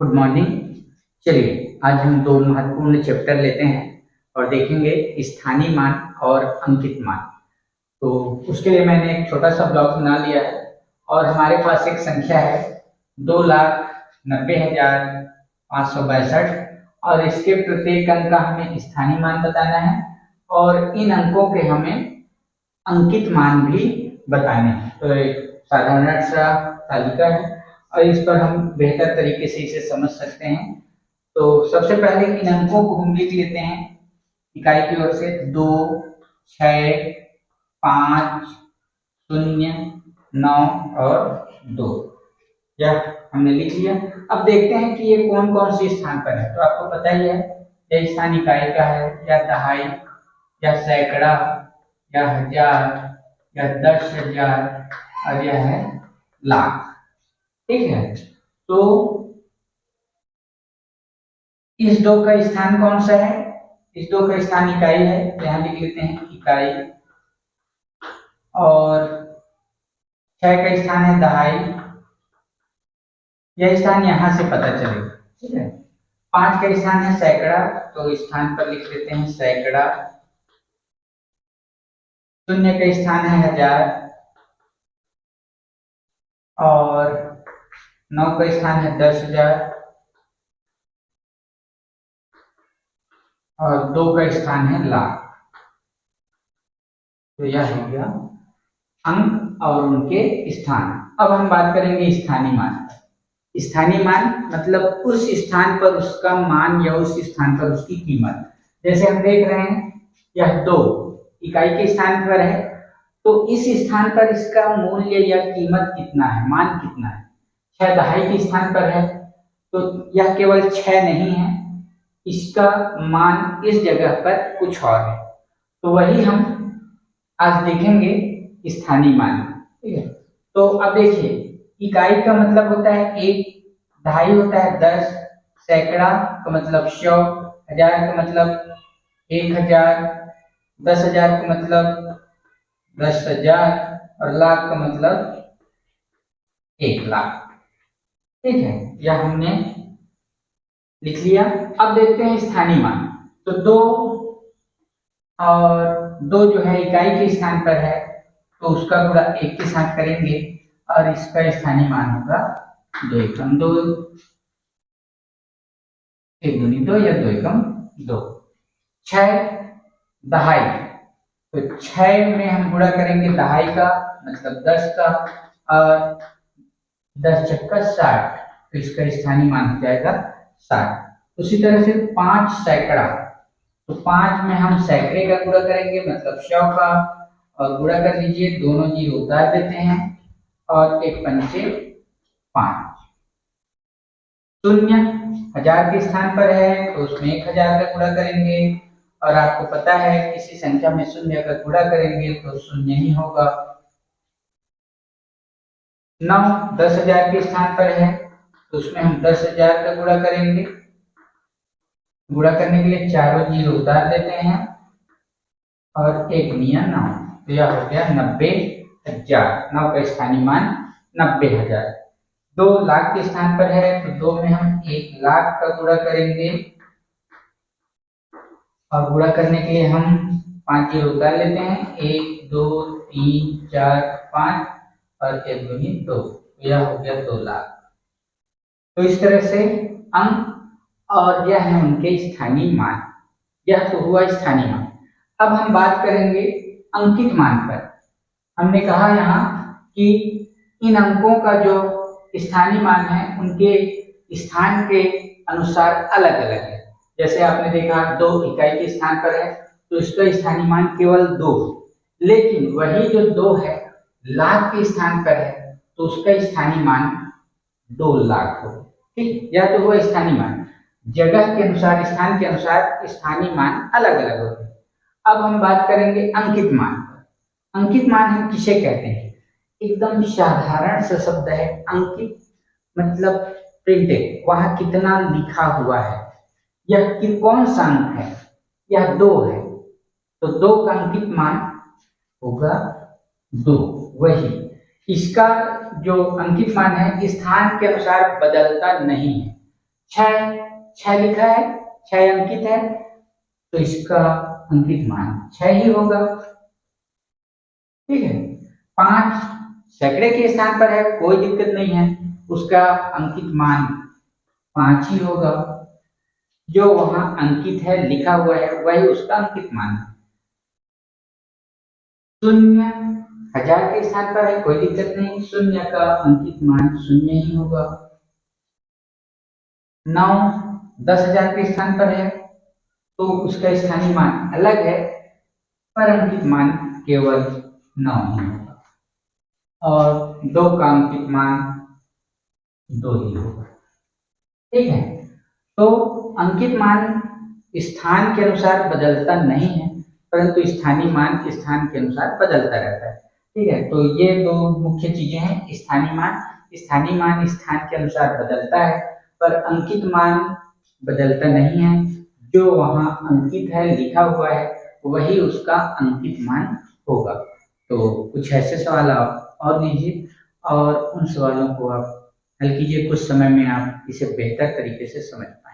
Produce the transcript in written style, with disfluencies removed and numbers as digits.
Good morning. चलिए आज हम दो महत्वपूर्ण चैप्टर लेते हैं और देखेंगे स्थानीय मान और अंकित मान। तो उसके लिए मैंने एक छोटा सा ब्लॉक बना लिया है और हमारे पास एक संख्या है 2,90,562 और इसके प्रत्येक अंक का हमें स्थानीय मान बताना है और इन अंकों के हमें अंकित मान भी बताने हैं। तो एक साधारण सा तालिका है और इस पर हम बेहतर तरीके से इसे समझ सकते हैं। तो सबसे पहले इन अंकों को हम लिख लेते हैं इकाई की ओर से 2, 6, 5, 0, 9 और 2। यह हमने लिख लिया। अब देखते हैं कि ये कौन कौन से स्थान पर है। तो आपको पता ही है यह स्थान इकाई का है या दहाई या सैकड़ा या हजार या 10,000 और यह है लाख। ठीक है, तो इस 2 का स्थान कौन सा है? इस 2 का स्थान इकाई है, तो यहां लिख लेते हैं इकाई। और 6 का स्थान है दहाई, यह स्थान यहां से पता चलेगा। ठीक है, 5 का स्थान है सैकड़ा, तो स्थान पर लिख लेते हैं सैकड़ा। 0 का स्थान है हजार और 9 का स्थान है 10,000 और 2 का स्थान है लाख। तो यह हो गया अंक और उनके स्थान। अब हम बात करेंगे स्थानीय मान। स्थानीय मान मतलब उस स्थान पर उसका मान या उस स्थान पर उसकी कीमत। जैसे हम देख रहे हैं यह 2 इकाई के स्थान पर है, तो इस स्थान पर इसका मूल्य या कीमत कितना है, मान कितना है। 6 दहाई के स्थान पर है, तो यह केवल 6 नहीं है, इसका मान इस जगह पर कुछ और है। तो वही हम आज देखेंगे स्थानीय मान। ठीक है, तो अब देखिए इकाई का मतलब होता है 1, दहाई होता है 10, सैकड़ा का मतलब 100, हजार का मतलब 1,000, 10,000 का मतलब 10,000 और लाख का मतलब 1,00,000। ठीक है, यह हमने लिख लिया। अब देखते हैं स्थानीय मान। तो 2 और 2 जो है इकाई के स्थान पर है, तो उसका गुणा 1 के साथ करेंगे और इसका स्थानीय मान होगा 2 एकम 2, 1 दूनी 2 या 2 एकम 2। 6 दहाई, तो 6 में हम गुणा करेंगे दहाई का मतलब 10 का और 10 छक्का 60, तो इसका स्थानीय मान हो जाएगा 60। उसी तरह से 5 सैकड़ा, तो 5 में हम सैकड़े का गुणा करेंगे मतलब 100 का और गुणा कर लीजिए, दोनों जीरो उतार देते हैं और 1 पंचे 5। 0 हजार के स्थान पर है, तो उसमें 1,000 का गुणा करेंगे और आपको पता है किसी संख्या में 0 का गुणा करेंगे तो 0 ही होगा। 9 10,000 के स्थान पर है, तो उसमें हम 10,000 का गुणा करेंगे। गुणा करने के लिए चारों जीरो उतार देते हैं और 1 मिया 9, तो यह हो गया 90,000। 9 का स्थानीय मान 90,000। 2 लाख के स्थान पर है, तो 2 में हम 1,00,000 का गुणा करेंगे और गुणा करने के लिए हम 5 जीरो उतार लेते हैं, 1 2 3 4 5 और 1 दूनी 2, तो यह हो गया 2,00,000। तो इस तरह से अंक और यह है उनके स्थानीय मान। यह तो हुआ स्थानीय मान। अब हम बात करेंगे अंकित मान पर। हमने कहा यहाँ कि इन अंकों का जो स्थानीय मान है उनके स्थान के अनुसार अलग अलग है। जैसे आपने देखा 2 इकाई के स्थान पर है, तो इसका स्थानीय मान केवल 2, लेकिन वही जो 2 है लाख के स्थान पर है, तो उसका स्थानीय मान 2,00,000 हो। ठीक, यह तो हुआ स्थानीय मान। जगह के अनुसार, स्थान के अनुसार स्थानीय मान अलग अलग होते हैं। अब हम बात करेंगे अंकित मान पर। अंकित मान हम किसे कहते हैं? एकदम साधारण सा शब्द है अंकित, मतलब प्रिंटेड, वहां कितना लिखा हुआ है। यह कि कौन सा अंक है? यह 2 है, तो 2 का अंकित मान होगा 2। वही इसका जो अंकित मान है स्थान के अनुसार बदलता नहीं है। 6 6 लिखा है, 6 अंकित है, तो इसका अंकित मान 6 ही होगा। ठीक है। 5 सैकड़े के स्थान पर है, कोई दिक्कत नहीं है, उसका अंकित मान 5 ही होगा। जो वहां अंकित है, लिखा हुआ है, वही उसका अंकित मान है। 0 1000 के स्थान पर है, कोई दिक्कत नहीं, 0 का अंकित मान 0 ही होगा। 9 10,000 के स्थान पर है, तो उसका स्थानीय मान अलग है, पर अंकित मान केवल 9 ही होगा, और 2 का अंकित मान 2 ही होगा। ठीक है। तो अंकित मान स्थान के अनुसार बदलता नहीं है, परंतु स्थानीय मान स्थान के अनुसार बदलता रहता है। ठीक है। तो ये 2 मुख्य चीजें हैं। स्थानीय मान स्थान के अनुसार बदलता है, पर अंकित मान बदलता नहीं है। जो वहां अंकित है, लिखा हुआ है, वही उसका अंकित मान होगा। तो कुछ ऐसे सवाल आप और लीजिए, और उन सवालों को आप हल कीजिए, कुछ समय में आप इसे बेहतर तरीके से समझ पाएंगे।